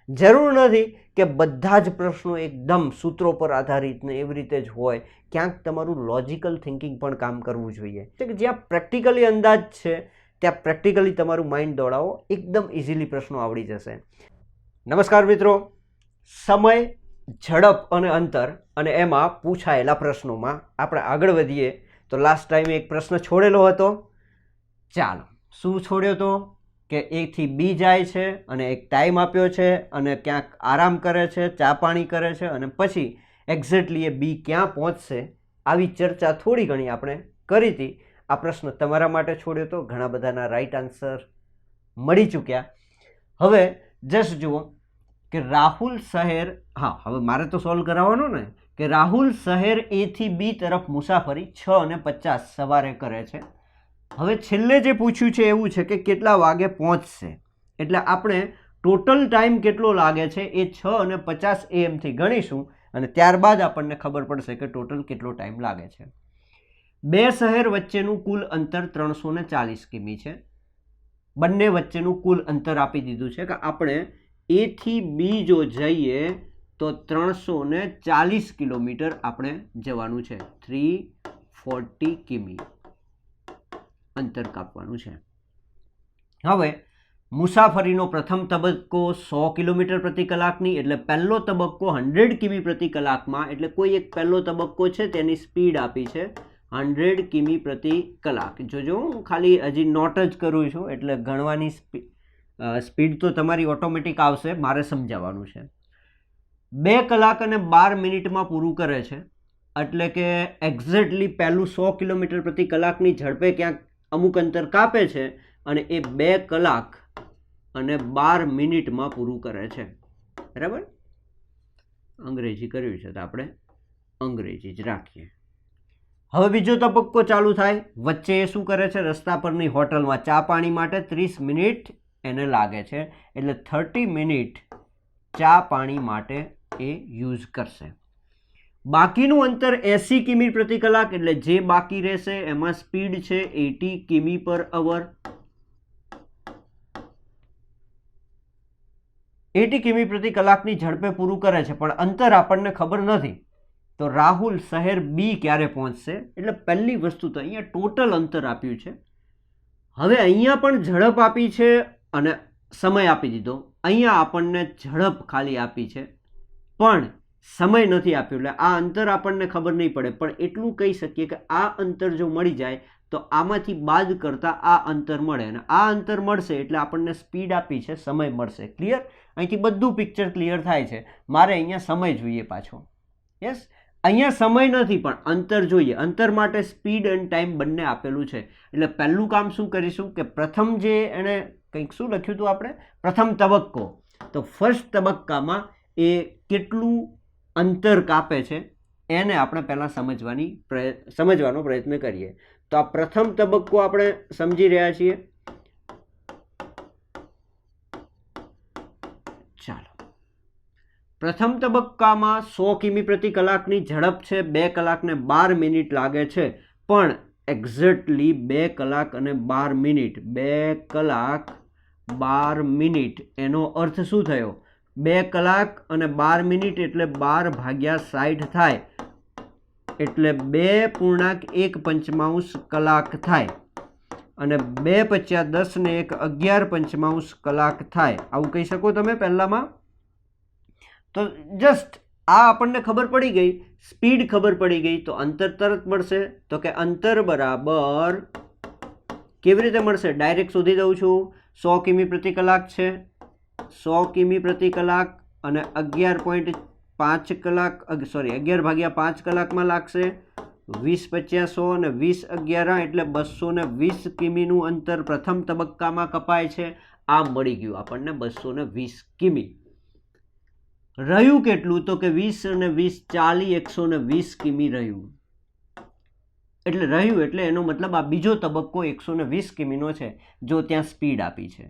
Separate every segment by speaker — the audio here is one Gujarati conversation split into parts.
Speaker 1: જરૂર નથી કે બધા જ પ્રશ્નો એકદમ સૂત્રો પર આધારિત ને એવી રીતે જ હોય. ક્યાંક તમારું લોજિકલ થિંકિંગ પણ કામ કરવું જોઈએ. કે જ્યાં પ્રેક્ટિકલી અંદાજ છે ત્યાં પ્રેક્ટિકલી તમારું માઇન્ડ દોડાવો, એકદમ ઇઝીલી પ્રશ્નો આવડી જશે. નમસ્કાર મિત્રો, સમય, ઝડપ અને અંતર અને એમાં પૂછાયેલા પ્રશ્નોમાં આપણે આગળ વધીએ. તો લાસ્ટ ટાઈમે એક પ્રશ્ન છોડેલો હતો. ચાલો, શું છોડ્યો હતો કે A થી B જાય છે અને એક ટાઈમ આપ્યો છે અને ક્યાંક આરામ કરે છે, ચા પાણી કરે છે અને પછી એક્ઝેક્ટલી એ B ક્યાં પહોંચશે આવી ચર્ચા થોડી ઘણી આપણે કરી હતી. આ પ્રશ્ન તમારા માટે છોડ્યો હતો. ઘણા બધાના રાઈટ આન્સર મળી ચૂક્યા. હવે જસ્ટ જુઓ કે રાહુલ શહેર, હવે મારે તો સોલ્વ કરાવવાનો ને, કે રાહુલ શહેર A થી B તરફ મુસાફરી 6:50 સવારે કરે છે. હવે છેલ્લે જે પૂછ્યું છે એવું છે કે કેટલા વાગે પહોંચશે. એટલે આપણે ટોટલ ટાઈમ કેટલો લાગે છે એ 6:50 AM થી ગણીશું અને ત્યારબાદ આપણને ખબર પડશે કે ટોટલ કેટલો ટાઈમ લાગે છે. બે શહેર વચ્ચેનું કુલ અંતર 340 કિમી છે. બંને વચ્ચેનું કુલ અંતર આપી દીધું છે કે આપણે A થી B જો જઈએ તો 340 કિલોમીટર આપણે જવાનું છે. 340 કિમી અંતર કાપવાનું છે. હવે મુસાફરીનો પ્રથમ તબક્કો 100 કિલોમીટર પ્રતિ કલાકની, એટલે પહેલો તબક્કો 100 કિમી પ્રતિ કલાકમાં, એટલે કોઈ એક પહેલો તબક્કો છે તેની સ્પીડ આપી છે 100 કિમી પ્રતિ કલાક. જોજો, હું ખાલી હજી નોટ જ કરું છું એટલે ગણવાની સ્પીડ તો તમારી ઓટોમેટિક આવશે, મારે સમજાવવાનું છે. 2 કલાક અને 12 મિનિટમાં પૂરું કરે છે. એટલે કે એક્ઝેક્ટલી પહેલું 100 કિલોમીટર પ્રતિ કલાકની ઝડપે ક્યાંક અમુક અંતર કાપે છે અને એ 2 કલાક અને 12 મિનિટમાં પૂરું કરે છે. બરાબર? અંગ્રેજી કર્યું છે તો આપણે અંગ્રેજી જ રાખીએ. હવે બીજો તબક્કો ચાલુ થાય. વચ્ચે એ શું કરે છે, રસ્તા પરની હોટલમાં ચા પાણી માટે 30 મિનિટ એને લાગે છે. એટલે 30 મિનિટ ચા પાણી માટે એ યુઝ કરશે. બાકીનું અંતર 80 કિમી પ્રતિ કલાક, એટલે જે બાકી રહેશે એમાં સ્પીડ છે 80 કિમી પર અવર. 80 કિમી પ્રતિ કલાકની ઝડપે પૂરું કરે છે, પણ અંતર આપણને ખબર નથી. તો રાહુલ શહેર B ક્યારે પહોંચશે? એટલે પહેલી વસ્તુ તો અહીંયા ટોટલ અંતર આપ્યું છે. હવે અહીંયા પણ ઝડપ આપી છે અને સમય આપી દીધો. અહીંયા આપણને ઝડપ ખાલી આપી છે પણ સમય નથી આપ્યો. એટલે આ અંતર આપણને ખબર નહીં પડે, પણ એટલું કહી શકીએ કે આ અંતર જો મળી જાય તો આમાંથી બાદ કરતા આ અંતર મળે અને આ અંતર મળશે એટલે આપણને સ્પીડ આપી છે, સમય મળશે. ક્લિયર? અહીંથી બધું પિક્ચર ક્લિયર થાય છે. મારે અહીંયા સમય જોઈએ પાછો. યસ, અહીંયા સમય નથી પણ અંતર જોઈએ. અંતર માટે સ્પીડ એન્ડ ટાઈમ બંને આપેલું છે. એટલે પહેલું કામ શું કરીશું કે પ્રથમ જે એણે કંઈક શું લખ્યું હતું આપણે, પ્રથમ તબક્કો, તો ફર્સ્ટ તબક્કામાં એ કેટલું અંતર કાપે છે એને આપણે પહેલાં સમજવાનો પ્રયત્ન કરીએ. તો આ પ્રથમ તબક્કો આપણે સમજી રહ્યા છીએ. ચાલો, પ્રથમ તબક્કામાં 100 કિમી પ્રતિ કલાકની ઝડપ છે. 2 કલાક ને 12 મિનિટ લાગે છે, પણ એક્ઝેક્ટલી 2 કલાક અને 12 મિનિટ, 2 કલાક 12 મિનિટ એનો અર્થ શું થયો? 2 કલાક અને 12 મિનિટ એટલે 12/60 થાય, એટલે 2.1 કલાક થાય અને 2 × 10 ને 1 11 કલાક થાય. આવું કહી શકો તમે પહેલામાં. તો જસ્ટ આ આપણને ખબર પડી ગઈ, સ્પીડ ખબર પડી ગઈ, તો અંતર તરત મળશે. તો કે અંતર બરાબર કેવી રીતે મળશે? ડાયરેક્ટ શોધી દઉં છું. 100 કિમી પ્રતિ કલાક છે, 100 કિમી પ્રતિ કલાક અને 11.5 કલાક, 11/5 કલાકમાં લાગશે. 20 × 50 100 અને 20 × 11 એટલે 220 કિમીનું અંતર પ્રથમ તબક્કામાં કપાય છે. આ મળી ગયું આપણને 220 કિમી. રહ્યું કેટલું? તો કે 20 અને 20 40, 120 કિમી રહ્યું. એટલે એનો મતલબ આ બીજો તબક્કો 120 કિમીનો છે જો ત્યાં સ્પીડ આપી છે.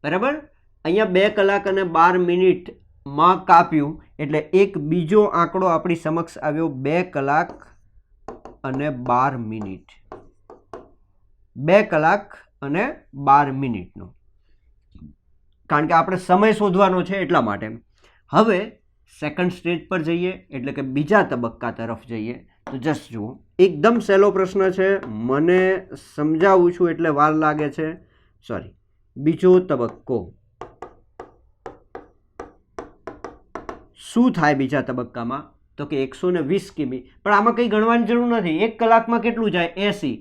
Speaker 1: બરાબર? અહીંયા 2 કલાક અને 12 મિનિટમાં કાપ્યું એટલે એક બીજો આંકડો આપણી સમક્ષ આવ્યો, 2 કલાક અને 12 મિનિટ. 2 કલાક અને 12 મિનિટનો. કારણ કે આપણે સમય શોધવાનો છે એટલા માટે. હવે સેકન્ડ સ્ટેજ પર જઈએ, એટલે કે બીજા તબક્કા તરફ જઈએ. તો જસ્ટ જુઓ, એકદમ સહેલો પ્રશ્ન છે, મને સમજાવું છું એટલે વાર લાગે છે. સોરી, બીજો તબક્કો. શું થાય બીજા તબક્કામાં? તો કે 120 કિમી. પણ આમાં કંઈ ગણવાની જરૂર નથી. 1 કલાકમાં કેટલું જાય? 80.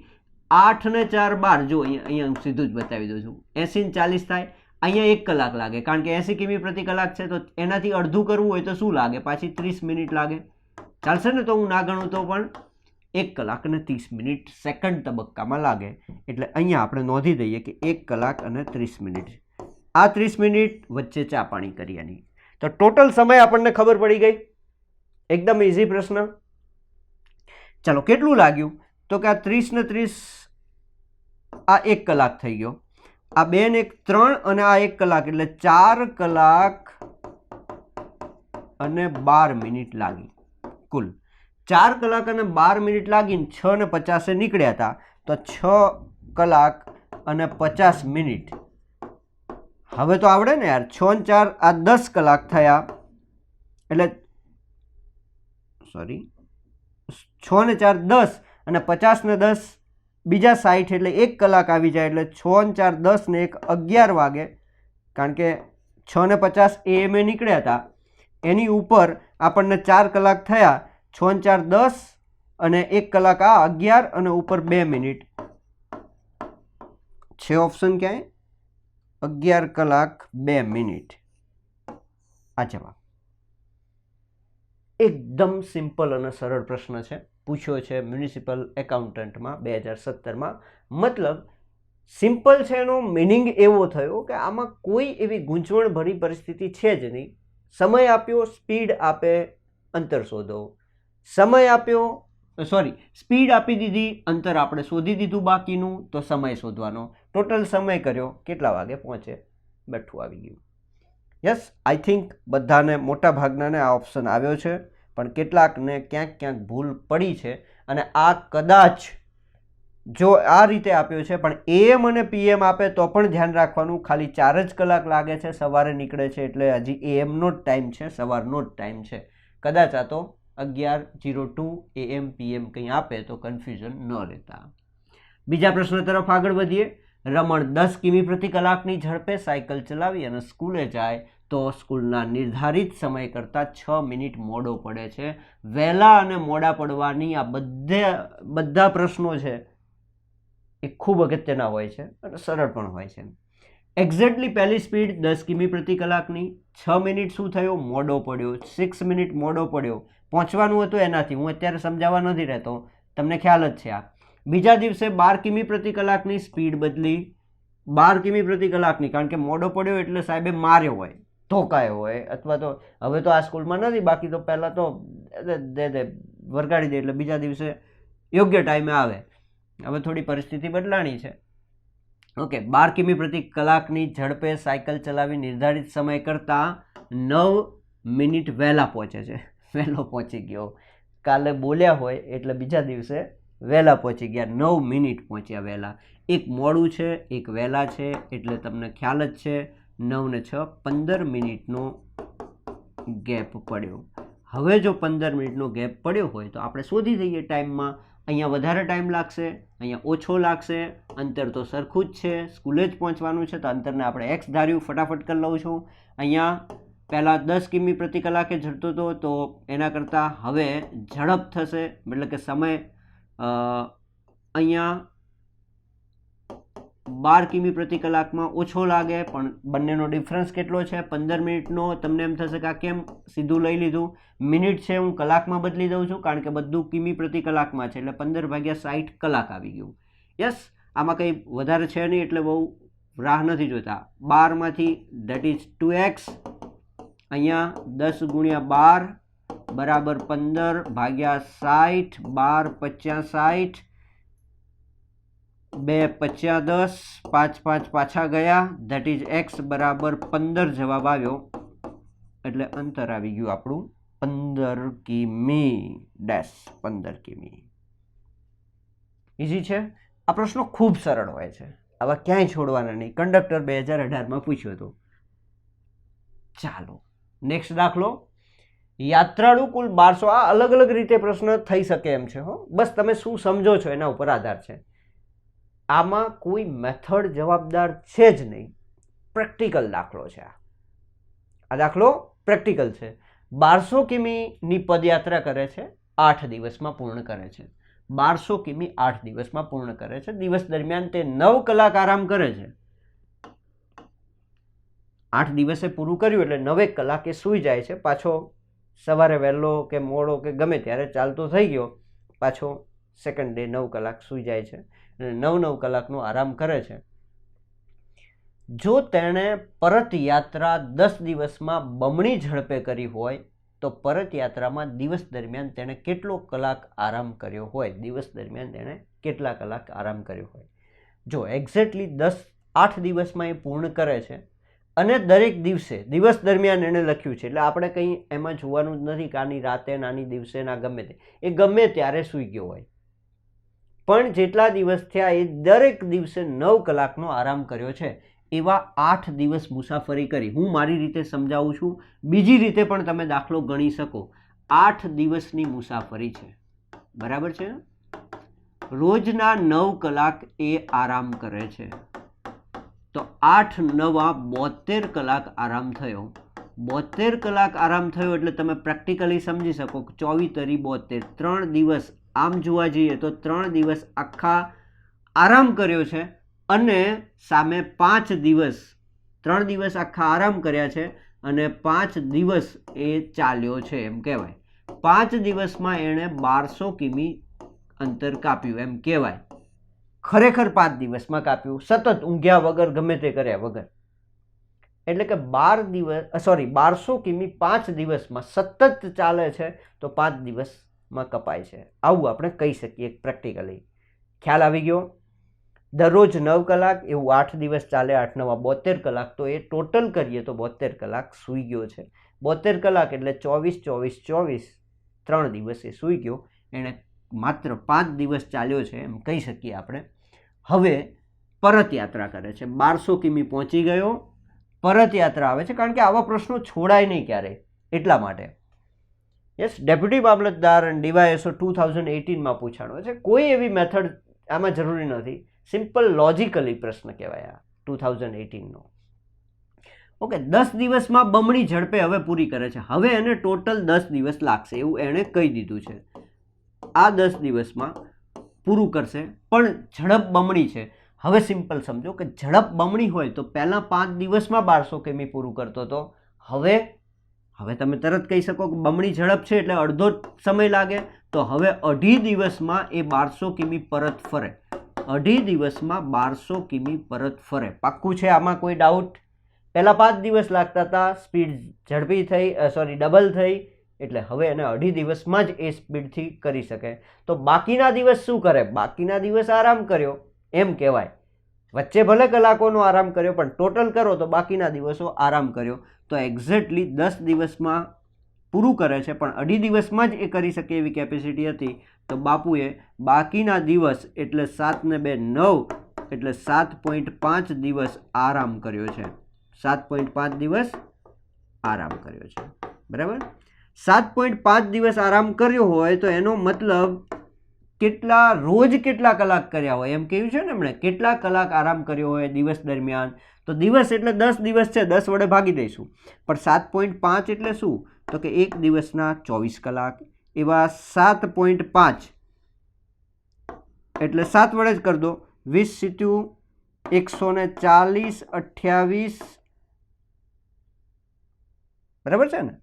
Speaker 1: 8 ને 4 12. જો અહીંયા હું સીધું જ બતાવી દઉં છું. 80 ને 40 થાય. અહીંયા 1 કલાક લાગે, કારણ કે 80 કિમી પ્રતિ કલાક છે. તો એનાથી અડધું કરવું હોય તો શું લાગે? પાછી 30 મિનિટ લાગે. ચાલશે ને? તો હું ના ગણું તો પણ 1 કલાક અને 30 મિનિટ સેકન્ડ તબક્કામાં લાગે. એટલે અહીંયા આપણે નોંધી દઈએ કે 1 કલાક અને 30 મિનિટ. આ 30 મિનિટ વચ્ચે ચા પાણી કર્યાની. તો ટોટલ સમય આપણને ખબર પડી ગઈ. એકદમ ઇઝી પ્રશ્ન. ચાલો, કેટલું લાગ્યું? તો કે આ 30 ને 30, આ 1 કલાક થઈ ગયો. આ 2 ને 1 3 અને આ 1 કલાક, એટલે 4 કલાક અને 12 મિનિટ લાગી. કુલ 4 કલાક અને 12 મિનિટ લાગીને 6 ને 50 નીકળ્યા હતા. તો 6 કલાક અને 50 મિનિટ. હવે તો આવડે ને યાર. 6 ને 4 આ 10 કલાક થયા. એટલે સોરી, 6 ને 4 10 અને 50 ને 10 બીજા 60, એટલે 1 કલાક આવી જાય. એટલે 6 ને 4 10 ને 1 11 વાગે. કારણ કે 6 ને 50 AM નીકળ્યા હતા. એની ઉપર આપણને 4 કલાક થયા. 6 ને 4 10 અને 1 કલાક આ 11 અને ઉપર 2 મિનિટ છે. ઓપ્શન ક્યાંય? 11 કલાક 2 મિનિટ. આ જવાબ. એકદમ સિમ્પલ અને સરળ પ્રશ્ન છે, પૂછ્યો છે મ્યુનિસિપલ એકાઉન્ટન્ટમાં 2017માં. મતલબ સિમ્પલ છે એનો મિનિંગ એવો થયો કે આમાં કોઈ એવી ગૂંચવણભરી પરિસ્થિતિ છે જ નહીં. સમય આપ્યો, સ્પીડ આપે, અંતર શોધો. સમય આપ્યો, સોરી, સ્પીડ આપી દીધી, અંતર આપણે શોધી દીધું બાકીનું, તો સમય શોધવાનો. ટોટલ સમય કર્યો, કેટલા વાગે પહોંચે? બેઠું આવી ગયું. યસ, આઈ થિંક બધાને, મોટા ભાગનાને આ ઓપ્શન આવ્યો છે, પણ કેટલાકને ક્યાંક ક્યાંક ભૂલ પડી છે. અને આ કદાચ જો આ રીતે આપ્યો છે, પણ AM અને PM આપે તો પણ ધ્યાન રાખવાનું. ખાલી 4 જ કલાક લાગે છે, સવારે નીકળે છે, એટલે હજી AM નો જ ટાઈમ છે, સવારનો જ ટાઈમ છે. કદાચ આ તો 11:02 AM PM કંઈ આપે તો કન્ફ્યુઝન ન રહેતા. બીજા પ્રશ્ન તરફ આગળ વધીએ. રમણ 10 કિમી પ્રતિ કલાકની ઝડપે સાયકલ ચલાવી અને સ્કૂલે જાય તો સ્કૂલના નિર્ધારિત સમય કરતાં 6 મિનિટ મોડો પડે છે. વહેલા અને મોડા પડવાની આ બધા પ્રશ્નો છે એ ખૂબ અગત્યના હોય છે અને સરળ પણ હોય છે. એક્ઝેક્ટલી પહેલી સ્પીડ 10 કિમી પ્રતિ કલાકની. 6 મિનિટ શું થયો? મોડો પડ્યો. 6 મિનિટ મોડો પડ્યો. પહોંચવાનું હતું એનાથી. હું અત્યારે સમજાવવા નથી રહેતો, તમને ખ્યાલ જ છે આ. બીજા દિવસે 12 કિમી પ્રતિ કલાકની સ્પીડ બદલી. 12 કિમી પ્રતિ કલાકની, કારણ કે મોડો પડ્યો એટલે સાહેબે માર્યો હોય, ધોકાયો હોય, અથવા તો હવે તો આ સ્કૂલમાં નથી, બાકી તો પહેલાં તો વરગાડી દે એટલે બીજા દિવસે યોગ્ય ટાઈમે આવે. હવે થોડી પરિસ્થિતિ બદલાણી છે. ઓકે, 12 કિમી પ્રતિ કલાકની ઝડપે સાયકલ ચલાવી નિર્ધારિત સમય કરતાં 9 મિનિટ વહેલા પહોંચે છે. વહેલો પહોંચી ગયો. કાલે બોલ્યા હોય એટલે બીજા દિવસે વહેલા પહોંચી ગયા. 9 મિનિટ પહોંચ્યા વહેલા. એક મોડું છે, એક વહેલા છે, એટલે તમને ખ્યાલ જ છે. 9 ને 6 15 મિનિટનો ગેપ પડ્યો. હવે જો 15 મિનિટનો ગેપ પડ્યો હોય તો આપણે શોધી દઈએ ટાઈમમાં. અહીંયા વધારે ટાઈમ લાગશે, અહીંયા ઓછો લાગશે. અંતર તો સરખું જ છે, સ્કૂલે જ પહોંચવાનું છે, તો અંતરને આપણે x ધાર્યું. ફટાફટ કરી લઉં છું. અહીંયા પહેલાં 10 કિમી પ્રતિ કલાકે ઝડતો હતો, તો એના કરતાં હવે ઝડપ થશે, એટલે કે સમય અહીંયા 12 કિમી પ્રતિ કલાકમાં ઓછો લાગે, પણ બંનેનો ડિફરન્સ કેટલો છે? 15 મિનિટનો. તમને એમ થશે કે આ કેમ સીધું લઈ લીધું? મિનિટ છે, હું કલાકમાં બદલી દઉં છું, કારણ કે બધું કિમી પ્રતિ કલાકમાં છે, એટલે 15/60 કલાક આવી ગયું. યસ, આમાં કંઈ વધારે છે નહીં, એટલે બહુ રાહ નથી જોતા. 12માંથી દેટ ઇઝ 2x. અહીંયા 10 × 12 બરાબર 15/60. 12 × 60, 2 × 10, 5 5 પાછા ગયા. દેટ ઇઝ x બરાબર 15 જવાબ આવ્યો. એટલે અંતર આવી ગયું આપણું 15 કિમી. 15 કિમી. ઇઝી છે. આ પ્રશ્નો ખૂબ સરળ હોય છે, આવા ક્યાંય છોડવાના નહીં. કંડક્ટર 2018માં પૂછ્યું હતું. ચાલો નેક્સ્ટ દાખલો. યાત્રાળુ કુલ 1200. આ અલગ અલગ રીતે પ્રશ્ન થઈ શકે એમ છે હો, બસ તમે શું સમજો છો એના ઉપર આધાર છે. આમાં કોઈ મેથડ જવાબદાર છે જ નહીં, પ્રેક્ટિકલ દાખલો છે. આ દાખલો પ્રેક્ટિકલ છે. 1200 કિમીની પદયાત્રા કરે છે, 8 દિવસમાં પૂર્ણ કરે છે. 1200 કિમી 8 દિવસમાં પૂર્ણ કરે છે. દિવસ દરમિયાન તે 9 કલાક આરામ કરે છે. 8 દિવસે પૂરું કર્યું એટલે 9 કલાકે સૂઈ જાય છે. પાછો સવારે વહેલો કે મોડો કે ગમે ત્યારે ચાલતો થઈ ગયો, પાછો સેકન્ડ ડે 9 કલાક સૂઈ જાય છે અને 9 કલાકનો આરામ કરે છે. જો તેણે પરત યાત્રા 10 દિવસમાં બમણી ઝડપે કરી હોય તો પરત યાત્રામાં દિવસ દરમિયાન તેણે કેટલો કલાક આરામ કર્યો હોય? દિવસ દરમિયાન તેણે કેટલા કલાક આરામ કર્યો હોય? જો એક્ઝેક્ટલી 8 દિવસમાં એ પૂર્ણ કરે છે અને દરેક દિવસે દિવસ દરમિયાન એણે લખ્યું છે, એટલે આપણે કંઈ એમાં જોવાનું જ નથી કે આની રાતે નાની દિવસે ના ગમે તે, એ ગમે ત્યારે સૂઈ ગયો હોય. પણ જેટલા દિવસ થયા એ દરેક દિવસે 9 કલાકનો આરામ કર્યો છે. એવા 8 દિવસ મુસાફરી કરી. હું મારી રીતે સમજાવું છું, બીજી રીતે પણ તમે દાખલો ગણી શકો. 8 દિવસની મુસાફરી છે, બરાબર છે. રોજના 9 કલાક એ આરામ કરે છે, તો 8 9 72 કલાક આરામ થયો. 72 કલાક આરામ થયો એટલે તમે પ્રેક્ટિકલી સમજી શકો કે 24 તરી 72, 3 દિવસ. આમ જોવા જઈએ તો 3 દિવસ આખા આરામ કર્યો છે અને સામે 5 દિવસ, 3 દિવસ આખા આરામ કર્યા છે અને 5 દિવસ એ ચાલ્યો છે એમ કહેવાય. 5 દિવસમાં એણે 1200 કિમી અંતર કાપ્યું એમ કહેવાય. ખરેખર 5 દિવસમાં કાપ્યું, સતત ઊંઘ્યા વગર, ગમે તે કર્યા વગર. એટલે કે 1200 કિમી 5 દિવસમાં સતત ચાલે છે તો 5 દિવસમાં કપાય છે. આવું આપણે કહી શકીએ પ્રેક્ટિકલી. ખ્યાલ આવી ગયો? દરરોજ 9 કલાક, એવું 8 દિવસ ચાલે, 8 9 72 કલાક. તો એ ટોટલ કરીએ તો 72 કલાક સૂઈ ગયો છે. 72 કલાક એટલે 24 24 24, 3 દિવસ એ સૂઈ ગયો. એણે માત્ર 5 દિવસ ચાલ્યો છે એમ કહી શકીએ આપણે. હવે પરત યાત્રા કરે છે, 1200 કિમી પહોંચી ગયો, પરત યાત્રા આવે છે, કારણ કે આવા પ્રશ્નો છોડાય નહીં ક્યારેય, એટલા માટે. યસ, ડેપ્યુટી મામલતદાર અને ડીવાયએસઓ 2018માં પૂછાણો છે. કોઈ એવી મેથડ આમાં જરૂરી નથી, સિમ્પલ લોજિકલી પ્રશ્ન કહેવાય આ 2018નો. ઓકે, 10 દિવસમાં બમણી ઝડપે હવે પૂરી કરે છે. હવે એને ટોટલ 10 દિવસ લાગશે એવું એણે કહી દીધું છે. આ 10 દિવસમાં પૂરું કરશે, પણ ઝડપ બમણી છે. હવે સિમ્પલ સમજો કે ઝડપ બમણી હોય તો પહેલાં 5 દિવસમાં 1200 કિમી પૂરું કરતો હતો. હવે તમે તરત કહી શકો કે બમણી ઝડપ છે એટલે અડધો સમય લાગે, તો હવે 2.5 દિવસમાં એ 1200 કિમી પરત ફરે. 2.5 દિવસમાં 1200 કિમી પરત ફરે. પાક્કું છે? આમાં કોઈ ડાઉટ? પહેલાં 5 દિવસ લાગતા હતા, સ્પીડ ઝડપી થઈ, ડબલ થઈ, એટલે હવે એને 2.5 દિવસમાં જ એ સ્પીડથી કરી શકે. તો બાકીના દિવસ શું કરે? બાકીના દિવસ આરામ કર્યો એમ કહેવાય. વચ્ચે ભલે કલાકોનો આરામ કર્યો, પણ ટોટલ કરો તો બાકીના દિવસો આરામ કર્યો. તો એક્ઝેક્ટલી 10 દિવસમાં પૂરું કરે છે, પણ 2.5 દિવસમાં જ એ કરી શકે એવી કેપેસિટી હતી. તો બાપુએ બાકીના દિવસ એટલે 7 ને 2 9, એટલે 7.5 દિવસ આરામ કર્યો છે. 7.5 દિવસ આરામ કર્યો છે, બરાબર. 7.5 દિવસ આરામ કર્યો હોય તો એનો મતલબ રોજ કેટલા કલાક કર્યા હોય એમ કહ્યું છે ને એમણે. કેટલા કલાક આરામ કર્યો હોય દિવસ દરમિયાન? તો દિવસ એટલે 10 દિવસ છે, 10 વડે ભાગી દઈશું. પણ 7.5 એટલે શું? તો કે એક દિવસના 24 કલાક. એવા 7.5 એટલે 7 વડે જ કરી દો. 20 × 140 28, બરાબર છે ને?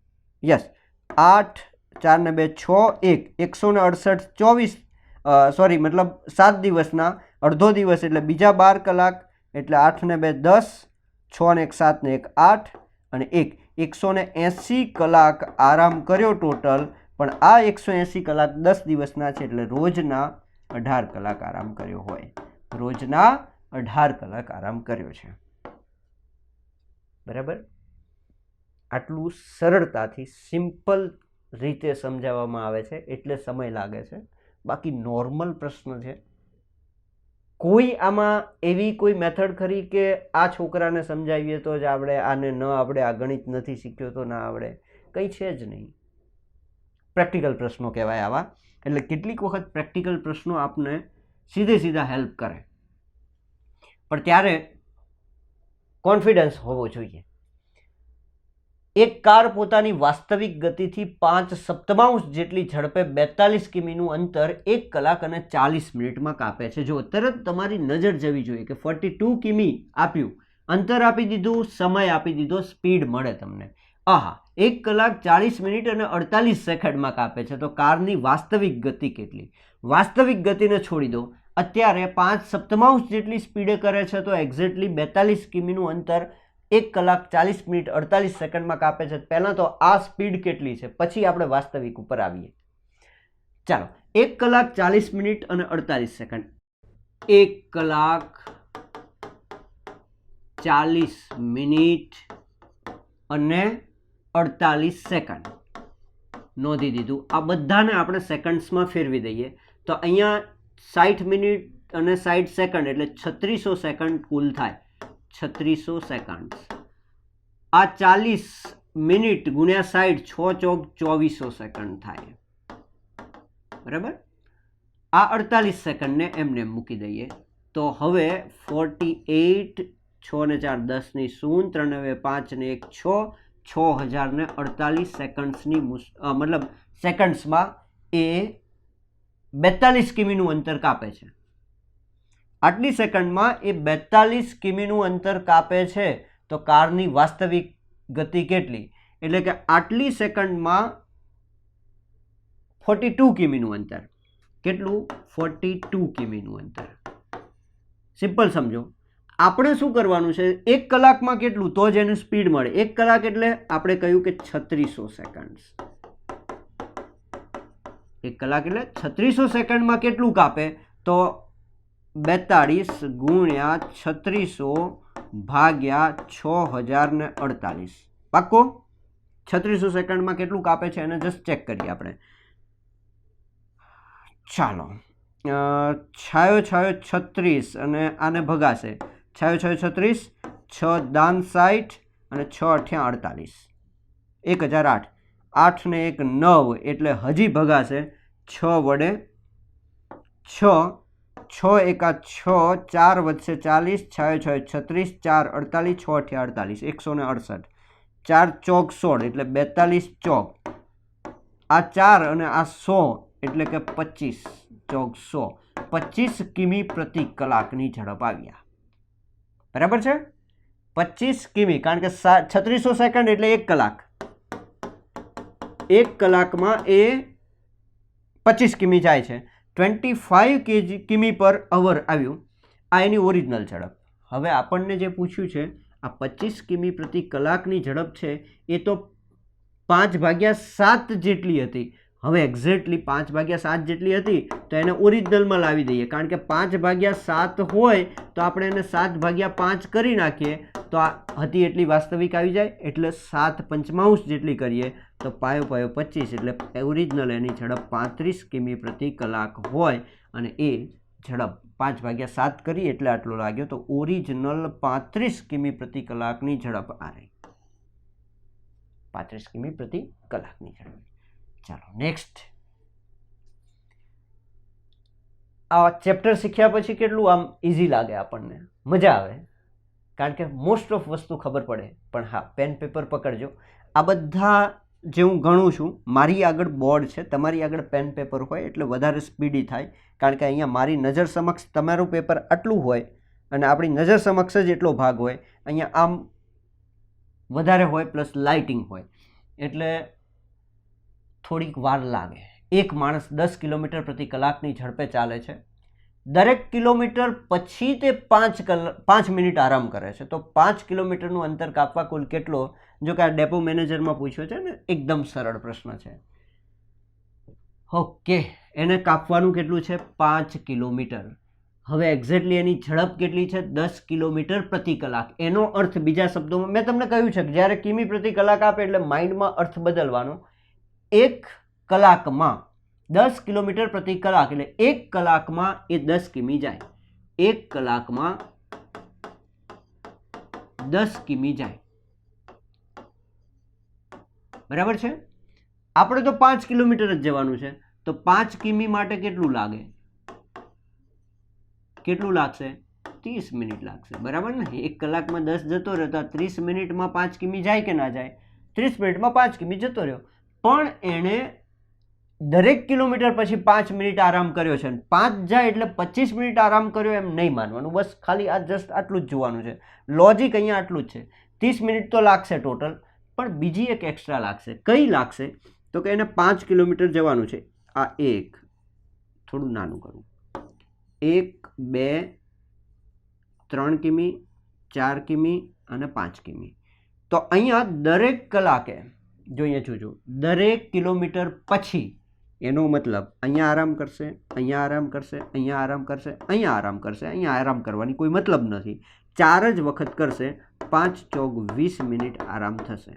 Speaker 1: યસ. 8 4 ને 2 6 1 168 24, મતલબ 7 દિવસના અડધો દિવસ એટલે બીજા 12 કલાક, એટલે 8 ને 2 10, 6 ને 1 7 ને 1 8 અને 1 180 કલાક આરામ કર્યો ટોટલ. પણ આ 180 કલાક 10 દિવસના છે, એટલે રોજના 18 કલાક આરામ કર્યો હોય. રોજના 18 કલાક આરામ કર્યો છે, બરાબર. આટલું સરળતાથી સિમ્પલ રીતે સમજાવવામાં આવે છે એટલે સમય લાગે છે. બાકી નોર્મલ પ્રશ્ન છે, કોઈ આમાં એવી કોઈ મેથડ ખરી કે આ છોકરાને સમજાવીએ તો જ આવડે, આને ન આવડે, આ ગણિત નથી શીખ્યો તો ના આવડે? કંઈ છે જ નહીં. પ્રેક્ટિકલ પ્રશ્નો કહેવાય આવા. એટલે કેટલીક વખત પ્રેક્ટિકલ પ્રશ્નો આપને સીધે સીધા હેલ્પ કરે, પણ ત્યારે કોન્ફિડન્સ હોવો જોઈએ. એક કાર પોતાની વાસ્તવિક ગતિથી 5/7 જેટલી ઝડપે 42 કિમીનું અંતર 1 કલાક અને 40 મિનિટમાં કાપે છે. જો તરત તમારી નજર જવી જોઈએ કે 42 કિમી આપ્યું, અંતર આપી દીધું, સમય આપી દીધો, સ્પીડ મળે તમને. આહા, 1 કલાક 40 મિનિટ અને 48 સેકન્ડમાં કાપે છે. તો કારની વાસ્તવિક ગતિ કેટલી? વાસ્તવિક ગતિને છોડી દો, અત્યારે 5/7 જેટલી સ્પીડે કરે છે, તો એક્ઝેક્ટલી 42 કિમીનું અંતર 1 કલાક 40 મિનિટ 48 સેકન્ડમાં કાપે છે. પહેલાં તો આ સ્પીડ કેટલી છે, પછી આપણે વાસ્તવિક ઉપર આવીએ. ચાલો, 1 કલાક 40 મિનિટ અને 48 સેકન્ડ. 1 કલાક 40 મિનિટ અને 48 સેકન્ડ નોંધી દીધું. આ બધાને આપણે સેકન્ડ્સમાં ફેરવી દઈએ તો અહીંયા 60 મિનિટ અને 60 સેકન્ડ એટલે 3600 સેકન્ડ કુલ થાય. 3600 સેકન્ડ. આ 40 મિનિટ ગુણ્યા 60, 6 ચોક 2400 સેકન્ડ થાય. બરાબર? આ 48 સેકન્ડને એમને મૂકી દઈએ તો હવે 48, 6 ને 4 10 ની 0, 3 ને 5 ને 1 6, 6048 સેકન્ડ્સની મતલબ સેકન્ડ્સમાં એ 42 કિમીનું અંતર કાપે છે. આટલી સેકન્ડમાં એ 42 કિમીનું અંતર કાપે છે. તો કારની વાસ્તવિક ગતિ કેટલી? એટલે કે આટલી સેકન્ડમાં 42 કિમીનું અંતર. કેટલું? 42 કિમીનું અંતર. સિમ્પલ સમજો. આપણે શું કરવાનું છે? 1 કલાકમાં કેટલું તો જ એનું સ્પીડ મળે. 1 કલાક એટલે આપણે કહ્યું કે 3600 સેકન્ડ. 1 કલાક એટલે 3600 સેકન્ડમાં કેટલું કાપે? તો 42 ગુણ્યા 3600 ભાગ્યા 6048. પાક્કો? 3600 સેકન્ડમાં કેટલું કાપે છે એને જસ્ટ ચેક કરીએ આપણે. ચાલો, 6 6 36 અને આને ભગાશે. 6 6 36, 6 દાન 60 અને 6 8 48. 1008. 8 ને 1 9 એટલે હજી ભગાશે. 6 વડે 6, 6 એકા 6, 4 વધશે 40, 6 6 36, 4 48, 6 8 48, 168. 4 ચોક 16 એટલે 42 ચોક. આ 4 અને આ 100 એટલે કે 25 ચોક 100. 25 કિમી પ્રતિ કલાકની ઝડપ આવ્યા. બરાબર છે? 25 કિમી, કારણ કે 3600 સેકન્ડ એટલે 1 કલાક. 1 કલાકમાં એ 25 કિમી જાય છે. 25 કિમી પર અવર આવ્યું. આ એની ઓરિજિનલ ઝડપ. હવે આપણને જે પૂછ્યું છે આ 25 કિમી પ્રતિ કલાકની ઝડપ છે એ તો 5/7 જેટલી હતી. હવે એક્ઝેક્ટલી 5/7 જેટલી હતી તો એને ઓરિજિનલમાં લાવી દઈએ, કારણ કે 5/7 હોય તો આપણે એને 7/5 કરી નાખીએ તો આ હતી એટલી વાસ્તવિક આવી જાય. એટલે 7/5 જેટલી કરીએ તો પાયો પાયો 25 એટલે ઓરિજિનલ એની ઝડપ 35 કિમી પ્રતિ કલાક હોય અને એ ઝડપ 5/7 કરી એટલે આટલો લાગ્યો. તો ઓરિજિનલ 35 કિમી પ્રતિ કલાકની ઝડપ આ રહી. 35 કિમી પ્રતિ કલાકની ઝડપ. ચાલો નેક્સ્ટ. આ ચેપ્ટર શીખ્યા પછી કેટલું આમ ઇઝી લાગે, આપણને મજા આવે, કારણ કે મોસ્ટ ઓફ વસ્તુ ખબર પડે. પણ હા, પેન પેપર પકડજો. આ બધા જે હું ગણું છું, મારી આગળ બોર્ડ છે, તમારી આગળ પેન પેપર હોય એટલે વધારે સ્પીડી થાય, કારણ કે અહીંયા મારી નજર સમક્ષ તમારું પેપર આટલું હોય અને આપણી નજર સમક્ષ જ એટલો ભાગ હોય. અહીંયા આમ વધારે હોય પ્લસ લાઇટિંગ હોય એટલે થોડીક વાર લાગે. એક માણસ 10 કિલોમીટર પ્રતિ કલાકની ઝડપે ચાલે છે. દરેક કિલોમીટર પછી તે 5 મિનિટ આરામ કરે છે. તો 5 કિલોમીટરનું અંતર કાપવા કુલ કેટલો? જો કે આ ડેપો મેનેજરમાં પૂછ્યો છે ને, એકદમ સરળ પ્રશ્ન છે. ઓકે, એને કાપવાનું કેટલું છે? 5 કિલોમીટર. હવે એક્ઝેક્ટલી એની ઝડપ કેટલી છે? 10 કિલોમીટર પ્રતિ કલાક. એનો અર્થ બીજા શબ્દોમાં મેં તમને કહ્યું છે કે જ્યારે કિમી પ્રતિ કલાક આપે એટલે માઇન્ડમાં અર્થ બદલવાનો. 1 કલાકમાં 10 કિલોમીટર પ્રતિ કલાક એટલે 1 કલાકમાં એ 10 કિમી જાય. 1 કલાકમાં 10 કિમી જાય, બરાબર છે. આપણે તો 5 કિલોમીટર જ જવાનું છે, તો 5 કિમી માટે કેટલું લાગે? કેટલું લાગશે? 30 મિનિટ લાગશે, બરાબર ને. 1 કલાકમાં 10 જતો રહ્યો તો 30 મિનિટમાં 5 કિમી જાય કે ના જાય? 30 મિનિટમાં 5 કિમી જતો રહ્યો, પણ એણે દરેક કિલોમીટર પછી 5 મિનિટ આરામ કર્યો છે. 5 જાય એટલે 25 મિનિટ આરામ કર્યો એમ નહીં માનવાનું, બસ ખાલી આ જસ્ટ આટલું જ જોવાનું છે. લોજિક અહીંયા આટલું જ છે. 30 મિનિટ તો લાગશે ટોટલ, પણ બીજી એક એક્સ્ટ્રા લાગશે. કઈ લાગશે? તો કે એને 5 કિલોમીટર જવાનું છે. આ એક થોડું નાનું કરું, 1, 2, 3 કિમી, 4 કિમી અને 5 કિમી. તો અહીંયા દરેક કલાકે, જો અહીંયા જોજો, દરેક કિલોમીટર પછી, એનો મતલબ અહીંયા આરામ કરશે, અહીંયા આરામ કરશે, અહીંયા આરામ કરશે, અહીંયા આરામ કરશે, અહીંયા આરામ કરવાની કોઈ મતલબ નથી. 4 જ વખત કરશે, 5 ચોક 20 મિનિટ આરામ થશે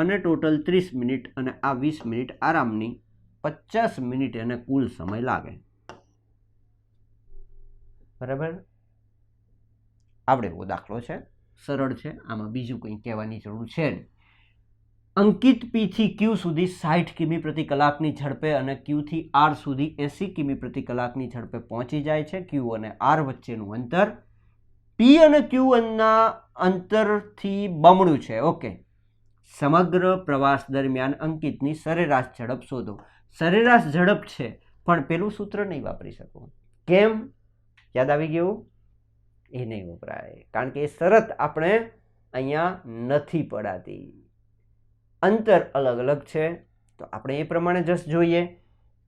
Speaker 1: અને ટોટલ 30 મિનિટ, અને આ 20 મિનિટ આરામની 50 મિનિટ એને કુલ સમય લાગે, બરાબર. આવડે એવો દાખલો છે, સરળ છે, આમાં બીજું કંઈ કહેવાની જરૂર છે નહીં. અંકિત P થી Q સુધી 60 કિમી પ્રતિ કલાકની ઝડપે અને Q થી R સુધી 80 કિમી પ્રતિ કલાકની ઝડપે પહોંચી જાય છે. Q અને R વચ્ચેનું અંતર P અને Q ના અંતરથી બમણું છે. ઓકે. સમગ્ર પ્રવાસ દરમિયાન અંકિતની સરેરાશ ઝડપ શોધો. સરેરાશ ઝડપ છે, પણ પેલું સૂત્ર નહીં વાપરી શકો. કેમ? યાદ આવી ગયું? એ નહીં વપરાય, કારણ કે એ શરત આપણે અહીંયા નથી પડાતી. અંતર અલગ અલગ છે, તો આપણે એ પ્રમાણે જસ્ટ જોઈએ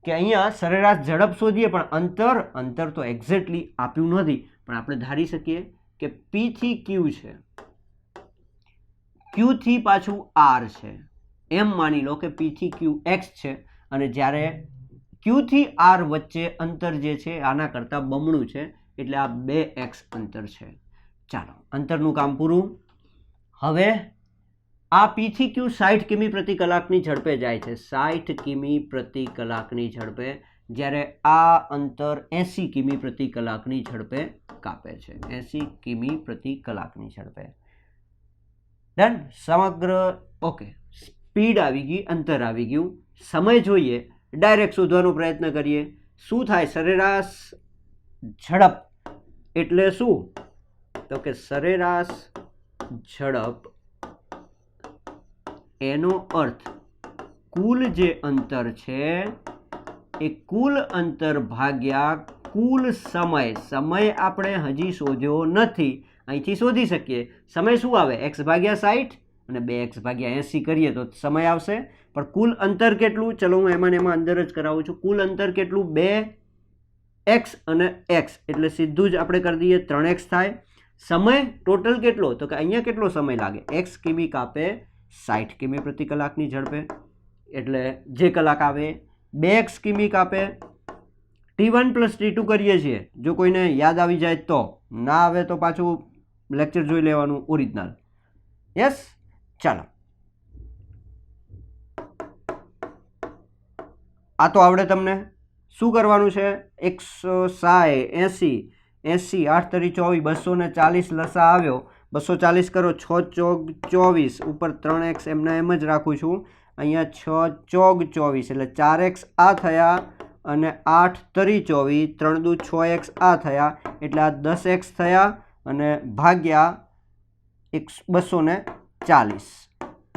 Speaker 1: કે અહીંયા સરેરાશ ઝડપ શોધીએ, પણ અંતર તો એક્ઝેક્ટલી આપ્યું નથી, પણ આપણે ધારી શકીએ કે P થી Q છે, Q થી પાછું R છે, એમ માની લો કે P થી Q X છે, અને જ્યારે Q થી R વચ્ચે અંતર જે છે આના કરતાં બમણું છે, એટલે આ 2x અંતર છે. ચાલો, અંતરનું કામ પૂરું. હવે આ P થી Q 60 કિમી પ્રતિ કલાકની ઝડપે જાય છે, 60 કિમી પ્રતિ કલાકની ઝડપે, જ્યારે આ અંતર 80 કિમી પ્રતિ કલાકની ઝડપે કાપે છે, 80 કિમી પ્રતિ કલાકની ઝડપે. ડન. સમગ્ર ઓકે. સ્પીડ આવી ગઈ, અંતર આવી ગયું. સમય જોઈએ, ડાયરેક્ટ શોધવાનો પ્રયત્ન કરીએ. શું થાય? સરેરાશ ઝડપ એટલે શું? તો કે સરેરાશ ઝડપ એનો અર્થ કુલ જે અંતર છે એ કુલ અંતર ભાગ્યા કુલ સમય. સમય આપણે હજી શોધ્યો નથી, અહીંથી શોધી શકીએ. સમય શું આવે? x ભાગ્યા 60 અને 2x ભાગ્યા 80 કરીએ તો સમય આવશે. પણ કુલ અંતર કેટલું? ચલો હું એમાં અંદર જ કરાવું છું. કુલ અંતર કેટલું? 2x અને x, એટલે સીધું જ આપણે કરી દઈએ, 3x થાય. સમય ટોટલ કેટલો? તો કે અહીંયા કેટલો સમય લાગે? x કિમી કાપે 60 કિમી પ્રતિ કલાકની ઝડપે, એટલે જે કલાક આવે. 2x કિમી કાપે, T1 + T2 કરીએ છીએ. જો કોઈને યાદ આવી જાય તો, ના આવે તો પાછું લેક્ચર જોઈ લેવાનું ઓરિજિનલ. યસ. ચાલો, આ તો આવડે તમને. શું કરવાનું છે? 160, 80, 8 તરી 24, 240 લસા આવ્યો. 240 કરો, 6 ચોક 24, ઉપર 3x એમના એમ જ રાખું છું. અહીંયા 6 ચોક 24, એટલે 4x આ થયા, અને 8 તરી 24, 3 દુ 6x આ થયા, એટલે આ 10x થયા, અને ભાગ્યા 240.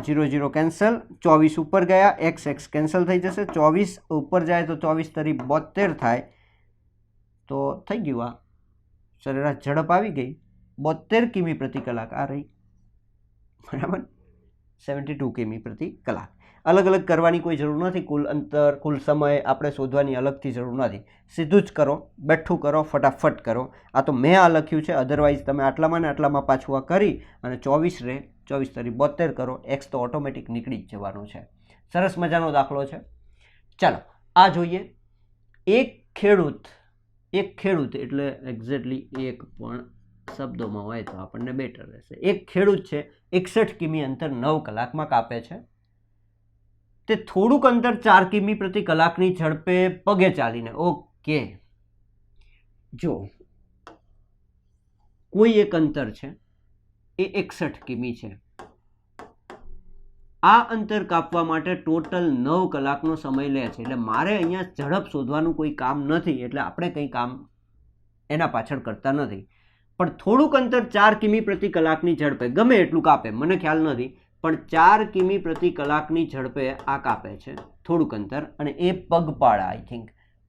Speaker 1: 0 0 કેન્સલ, 24 ઉપર ગયા, x કેન્સલ થઈ જશે. 24 ઉપર જાય તો 24 તરી 72 થાય. તો થઈ ગયું. આ સરેરાશ ઝડપ આવી ગઈ 72 કિમી પ્રતિ કલાક. આ રહી, બરાબર, 72 કિમી પ્રતિ કલાક. અલગ અલગ કરવાની કોઈ જરૂર નથી. કુલ અંતર, કુલ સમય આપણે શોધવાની અલગથી જરૂર નથી. સીધું જ કરો, બેઠું કરો, ફટાફટ કરો. આ તો મેં આ લખ્યું છે, અધરવાઇઝ તમે આટલામાં ને આટલામાં પાછું આ કરી અને 24 રહે, 24 તરી 72 કરો, x તો ઓટોમેટિક નીકળી જ જવાનું છે. સરસ મજાનો દાખલો છે. ચાલો આ જોઈએ. એક ખેડૂત એટલે એક્ઝેક્ટલી એક પણ શબ્દોમાં હોય તો આપણને બેટર રહેશે. એક ખેડૂત છે, 61 કિમી અંતર 9 કલાકમાં કાપે છે. તે થોડુંક અંતર 4 કિમી પ્રતિ કલાકની ઝડપે પગે ચાલીને. ઓકે, જો કોઈ એક અંતર છે એ 61 કિમી છે. આ અંતર કાપવા માટે ટોટલ 9 કલાકનો સમય લે છે. એટલે મારે અહીંયા ઝડપ શોધવાનું કોઈ કામ નથી, એટલે આપણે કંઈ કામ એના પાછળ કરતા નથી. પણ થોડુંક અંતર 4 કિમી પ્રતિ કલાકની ઝડપે ગમે એટલું કાપે, મને ખ્યાલ નથી, પણ 4 કિમી પ્રતિ કલાકની ઝડપે આ કાપે છે થોડુંક અંતર, અને એ પગપાળા આઈ થિંક.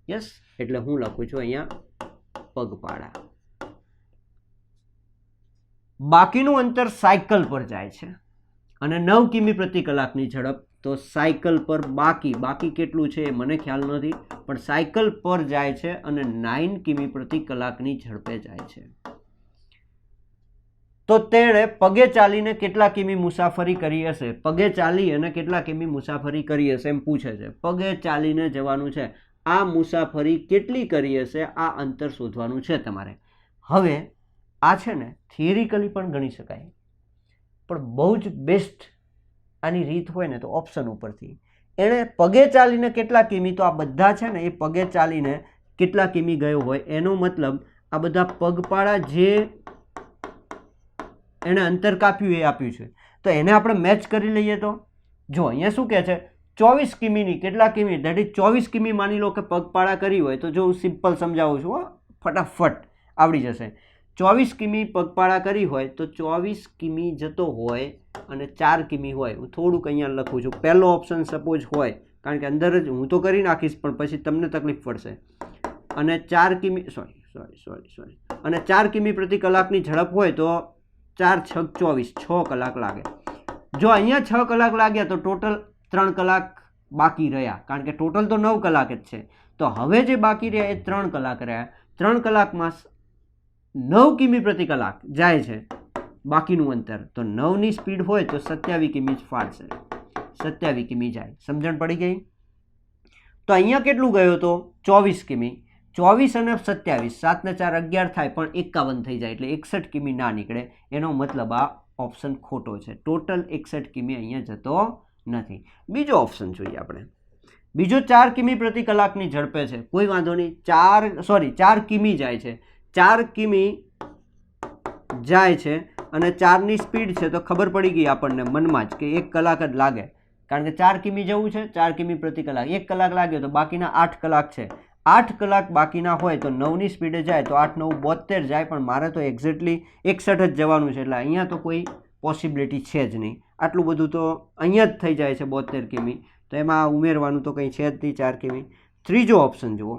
Speaker 1: યસ, એટલે હું લખું છું અહીંયા પગપાળા. બાકીનું અંતર સાયકલ પર જાય છે અને 9 કિમી પ્રતિ કલાકની ઝડપ. તો સાયકલ પર બાકી કેટલું છે એ મને ખ્યાલ નથી, પણ સાયકલ પર જાય છે અને 9 કિમી પ્રતિ કલાકની ઝડપે જાય છે. તો તેણે પગે ચાલીને કેટલા કિમી મુસાફરી કરી હશે? પગે ચાલી અને કેટલા કિમી મુસાફરી કરી હશે એમ પૂછે છે. પગે ચાલીને જવાનું છે. આ મુસાફરી કેટલી કરી હશે આ અંતર શોધવાનું છે તમારે. હવે આ છે ને થિયરિકલી પણ ગણી શકાય, પણ બહુ જ બેસ્ટ આની રીત હોય ને તો ઓપ્શન ઉપરથી. એણે પગે ચાલીને કેટલા કિમી, તો આ બધા છે ને એ પગે ચાલીને કેટલા કિમી ગયો હોય એનો મતલબ આ બધા પગપાળા જે એણે અંતર કાપ્યું એ આપ્યું છે. તો એને આપણે મેચ કરી લઈએ. તો જો અહીંયા શું કહે છે 24 કિમીની કેટલા કિમી, દેટ ઇઝ 24 કિમી માની લો કે પગપાળા કરી હોય. તો જો હું સિમ્પલ સમજાવું છું, ફટાફટ આવડી જશે. 24 કિમી પગપાળા કરી હોય તો 24 કિમી જતો હોય અને 4 કિમી હોય. હું થોડુંક અહીંયા લખું છું. પહેલો ઓપ્શન સપોઝ હોય, કારણ કે અંદર જ હું તો કરી નાખીશ પણ પછી તમને તકલીફ પડશે. અને 4 કિમી સોરી અને 4 કિમી પ્રતિ કલાકની ઝડપ હોય તો 4 × 6 = 24, 6 કલાક લાગે. જો અહીંયા 6 કલાક લાગ્યા તો ટોટલ 3 કલાક બાકી રહ્યા, કારણ કે ટોટલ તો 9 કલાક જ છે. તો હવે જે બાકી રહ્યા એ 3 કલાક રહ્યા. 3 કલાકમાં 9 કિમી પ્રતિ કલાક જાય છે બાકીનું અંતર. તો 9ની સ્પીડ હોય તો 27 કિમી જ ફાળશે. 27 કિમી જાય. સમજણ પડી ગઈ? તો અહીંયા કેટલું ગયો તો 24 કિમી. 24 અને 27, 7 ને 4 11 થાય, પણ 51 થઈ જાય, એટલે 61 કિમી ના નીકળે. એનો મતલબ આ ઓપ્શન ખોટો છે. ટોટલ 61 કિમી અહીંયા જતો નથી. બીજો ઓપ્શન જોઈએ આપણે. બીજો 4 કિમી પ્રતિ કલાકની ઝડપે છે. કોઈ વાંધો નહીં, 4 કિમી જાય છે. 4 કિમી જાય છે અને 4ની સ્પીડ છે તો ખબર પડી ગઈ આપણને મનમાં જ કે 1 કલાક જ લાગે, કારણ કે 4 કિમી જવું છે. 4 કિમી પ્રતિ કલાક 1 કલાક લાગ્યો તો બાકીના 8 કલાક છે. 8 કલાક બાકીના હોય તો 9ની સ્પીડે જાય તો 8 × 9 = 72 જાય, પણ મારે તો એક્ઝેક્ટલી 61 જ જવાનું છે, એટલે અહીંયા તો કોઈ પોસિબિલિટી છે જ નહીં. આટલું બધું તો અહીંયા જ થઈ જાય છે 72 કિમી, તો એમાં ઉમેરવાનું તો કંઈ છે જ નહીં. 4 કિમી. ત્રીજો ઓપ્શન જુઓ,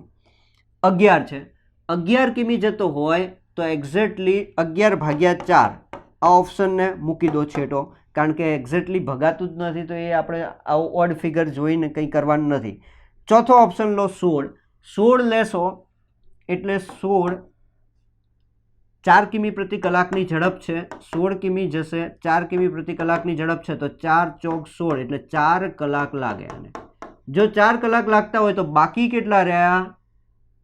Speaker 1: 11 છે. 11 કિમી જતો હોય તો એક્ઝેક્ટલી 11/4 આ ઓપ્શનને મૂકી દો છેટો, કારણ કે એક્ઝેક્ટલી ભગાતું જ નથી, તો એ આપણે આવું ઓડ ફિગર જોઈને કંઈ કરવાનું નથી. ચોથો ઓપ્શન લો 16. 16 લેશો એટલે 16 4 કિમી પ્રતિ કલાકની ઝડપ છે. 16 કિમી જશે. 4 કિમી પ્રતિ કલાકની ઝડપ છે તો 4 × 4 = 16, એટલે 4 કલાક લાગે. અને જો 4 કલાક લાગતા હોય તો બાકી કેટલા રહ્યા?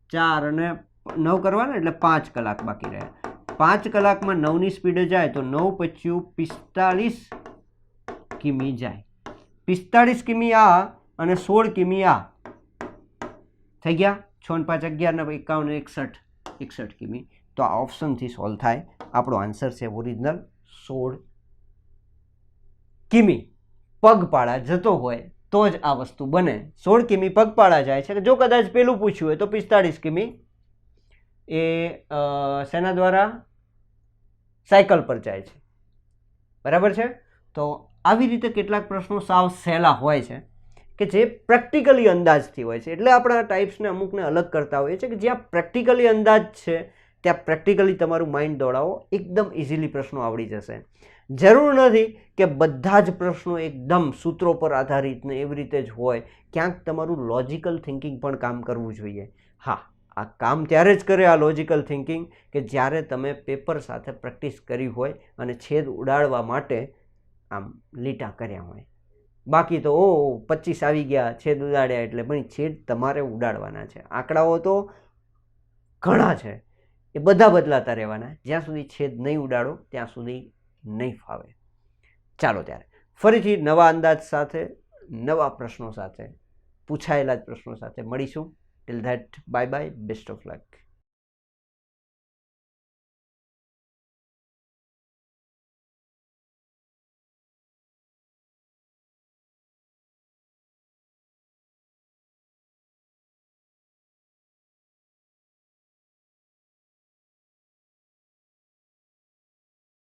Speaker 1: 4 અને 9 કરવાના, એટલે 5 કલાક બાકી રહ્યા. 5 કલાકમાં 9ની સ્પીડે જાય તો 9 × 5 = 45 કિમી જાય. 45 કિમી આ અને 16 કિમી આ થઈ ગયા. 6 × 5 = 11 ને 51 61 કિમી. તો આ ઓપ્શનથી સોલ્વ થાય. આપણો આન્સર છે ઓરિજિનલ 16 કિમી પગપાળા જતો હોય તો જ આ વસ્તુ બને. 16 કિમી પગપાળા જાય છે. જો કદાચ પેલું પૂછ્યું હોય તો 45 કિમી એ શેના દ્વારા? સાયકલ પર જાય છે. બરાબર છે? તો આવી રીતે કેટલાક પ્રશ્નો સાવ સહેલા હોય છે કે જે પ્રેક્ટિકલી અંદાજથી હોય છે. એટલે આપણે આ ટાઈપ્સને અમુકને અલગ કરતા હોઈએ છીએ કે જ્યાં પ્રેક્ટિકલી અંદાજ છે ત્યાં પ્રેક્ટિકલી તમારું માઇન્ડ દોડાવો, એકદમ ઇઝીલી પ્રશ્નો આવડી જશે. જરૂર નથી કે બધા જ પ્રશ્નો એકદમ સૂત્રો પર આધારિત ને એવી રીતે જ હોય. ક્યાંક તમારું લોજિકલ થિંકિંગ પણ કામ કરવું જોઈએ. હા, આ કામ ત્યારે જ કરે આ લોજિકલ થિંકિંગ કે જ્યારે તમે પેપર સાથે પ્રેક્ટિસ કરી હોય અને છેદ ઉડાડવા માટે આમ લીટા કર્યા હોય. બાકી તો 25 આવી ગયા, છેદ ઉડાડ્યા, એટલે પણ છેદ તમારે ઉડાડવાના છે. આંકડાઓ તો ઘણા છે, એ બધા બદલાતા રહેવાના. જ્યાં સુધી છેદ નહીં ઉડાડો ત્યાં સુધી નહીં ફાવે. ચાલો ત્યારે ફરીથી નવા અંદાજ સાથે, નવા પ્રશ્નો સાથે, પૂછાયેલા જ પ્રશ્નો સાથે મળીશું. Till that, bye bye, best of luck.